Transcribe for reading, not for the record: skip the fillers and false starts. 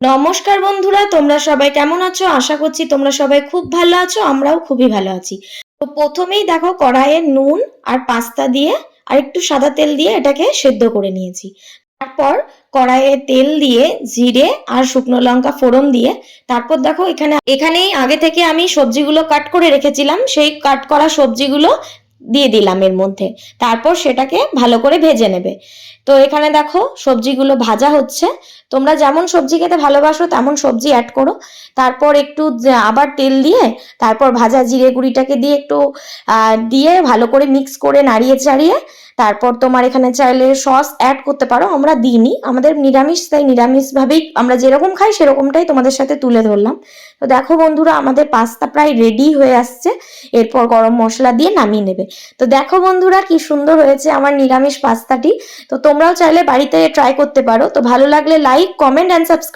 নমস্কার বন্ধুরা, তোমরা সবাই কেমন আছো? আশা করছি তোমরা সবাই খুব ভালো আছো। আমরাও খুবই ভালো আছি। তো প্রথমেই দেখো কড়াইয়ে নুন আর পাস্তা দিয়ে আর একটু সাদা তেল দিয়ে এটাকে সেদ্ধ করে নিয়েছি। তারপর কড়াইয়ে তেল দিয়ে জিরে আর শুকনো লঙ্কা ফোড়ন দিয়ে তারপর দেখো এখানেই আগে থেকে আমি সবজিগুলো কাট করে রেখেছিলাম, সেই কাট করা সবজিগুলো দিয়ে দিলাম এর মধ্যে। তারপর সেটাকে ভালো করে ভেজে নেবে। তো এখানে দেখো সবজিগুলো ভাজা হচ্ছে। তোমরা যেমন সবজি খেতে ভালোবাসো তেমন সবজি অ্যাড করো। তারপর একটু আবার তেল দিয়ে তারপর ভাজা জিরে গুঁড়িটাকে দিয়ে একটু দিয়ে ভালো করে মিক্স করে নাড়িয়ে চাড়িয়ে তারপর তোমার এখানে চাইলে সস অ্যাড করতে পারো। আমরা দিইনি, আমাদের নিরামিষ, তাই নিরামিষভাবেই আমরা যেরকম খাই সেরকমটাই তোমাদের সাথে তুলে ধরলাম। তো দেখো বন্ধুরা, আমাদের পাস্তা প্রায় রেডি হয়ে আসছে। এরপর গরম মশলা দিয়ে নামিয়ে নেবে। তো দেখো বন্ধুরা, কি সুন্দর হয়েছে আমার নিরামিষ পাস্তাটি। তো তোমরাও চাইলে বাড়িতে ট্রাই করতে পারো। তো ভালো লাগলে লাইক, কমেন্ট অ্যান্ড সাবস্ক্রাইব।